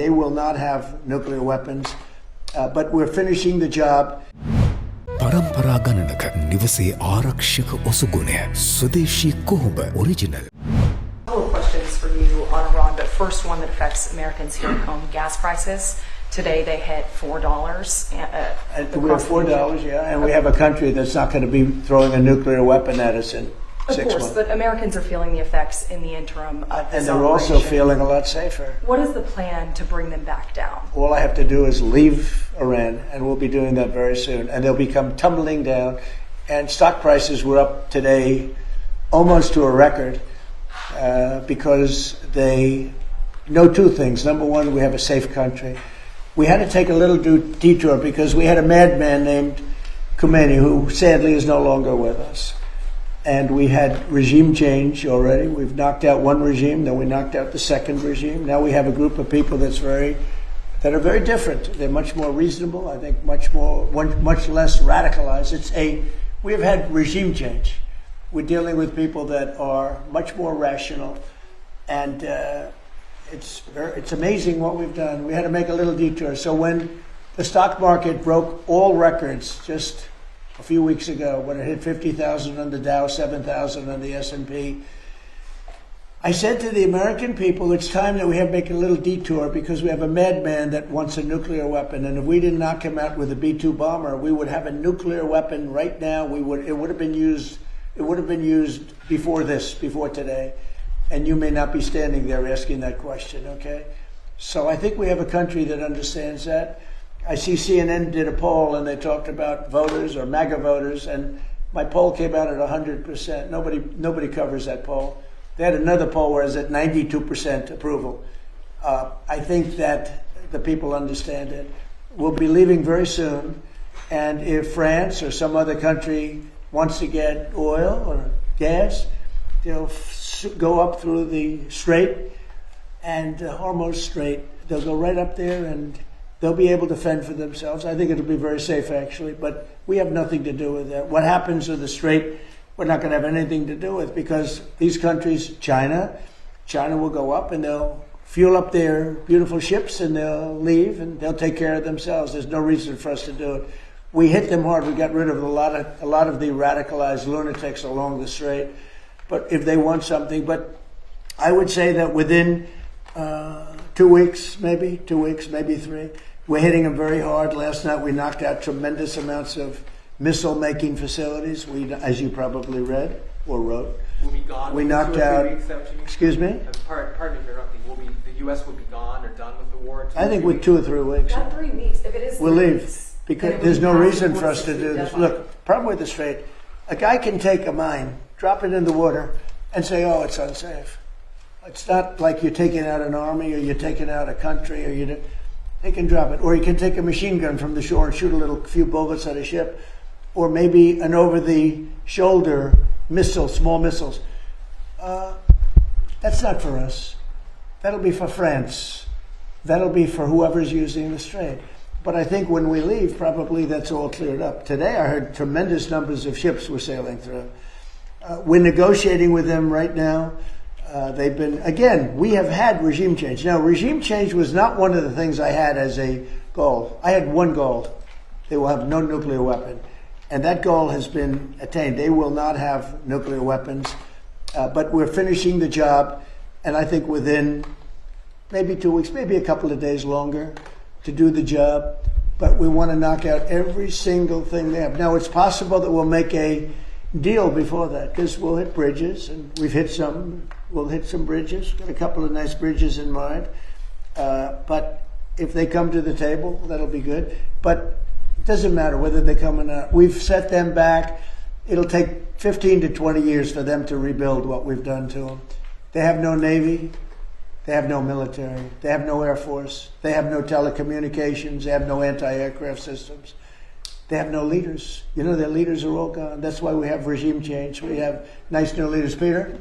They will not have nuclear weapons, but we're finishing the job. පරම්පරා ගණනක නිවසේ ආරක්ෂක ඔසුගුණය ස්වදේශී කොහොඹ original. Couple of questions for you on Iran, but first one that affects Americans here at home, gas prices. Today they hit $4. We have $4, yeah, and we have a country that's not going to be throwing a nuclear weapon at us in 6 months. Of course, but Americans are feeling the effects in the interim of this and they're operation. also feeling a lot safer. What is the plan to bring them back down? All I have to do is leave Iran, and we'll be doing that very soon, and they'll become tumbling down. And stock prices were up today almost to a record because they know two things. Number one, we have a safe country. We had to take a little detour because we had a madman named Khomeini who sadly is no longer with us. And we had regime change already. We've knocked out one regime, then we knocked out the second regime. Now we have a group of people that are very different. They're much more reasonable, I think much less radicalized. We have had regime change. We're dealing with people that are much more rational, and it's amazing what we've done. We had to make a little detour. So when the stock market broke all records just a few weeks ago, when it hit 50,000 on the Dow, 7,000 on the S&P, I said to the American people, it's time that we have to make a little detour because we have a madman that wants a nuclear weapon. And if we didn't knock him out with a B-2 bomber, we would have a nuclear weapon right now. It would have been used before today. And you may not be standing there asking that question, okay? So I think we have a country that understands that. I see CNN did a poll and they talked about voters or MAGA voters, and my poll came out at 100%. Nobody covers that poll. They had another poll where it's at 92% approval. I think that the people understand it. We'll be leaving very soon, and if France or some other country wants to get oil or gas, they'll go up through the Strait and Hormuz Strait. They'll go right up there and they'll be able to fend for themselves. I think it'll be very safe, actually, but we have nothing to do with that. What happens with the Strait, we're not going to have anything to do with, because these countries, China will go up and they'll fuel up their beautiful ships and they'll leave and they'll take care of themselves. There's no reason for us to do it. We hit them hard. We got rid of a lot of the radicalized lunatics along the Strait. But if they want something, but I would say that within 2 weeks, maybe 3, we're hitting them very hard. Last night we knocked out tremendous amounts of missile-making facilities. As you probably read or wrote, will be gone. We knocked out. Excuse me. Pardon me for interrupting. The U.S. will be gone or done with the war? I think with 2 or 3 weeks. Not 3 weeks. If it is, we'll leave because there's no reason for us to do this. Look, problem with the Strait, a guy can take a mine, drop it in the water, and say, "Oh, it's unsafe." It's not like you're taking out an army or you're taking out a country, or they can drop it. Or you can take a machine gun from the shore and shoot a few bullets at a ship, or maybe an over-the-shoulder missile, small missiles. That's not for us. That'll be for France. That'll be for whoever's using the Strait. But I think when we leave, probably that's all cleared up. Today I heard tremendous numbers of ships were sailing through. We're negotiating with them right now. We have had regime change. Now, regime change was not one of the things I had as a goal. I had one goal. They will have no nuclear weapon. And that goal has been attained. They will not have nuclear weapons. But we're finishing the job, and I think within maybe 2 weeks, maybe a couple of days longer to do the job. But we want to knock out every single thing they have. Now, it's possible that we'll make a deal before that, because we'll hit bridges, and we've hit some. We'll hit some bridges. Got a couple of nice bridges in mind. But if they come to the table, that'll be good. But it doesn't matter whether they come or not. We've set them back. It'll take 15 to 20 years for them to rebuild what we've done to them. They have no Navy. They have no military. They have no Air Force. They have no telecommunications. They have no anti-aircraft systems. They have no leaders. Their leaders are all gone. That's why we have regime change. We have nice new leaders. Peter?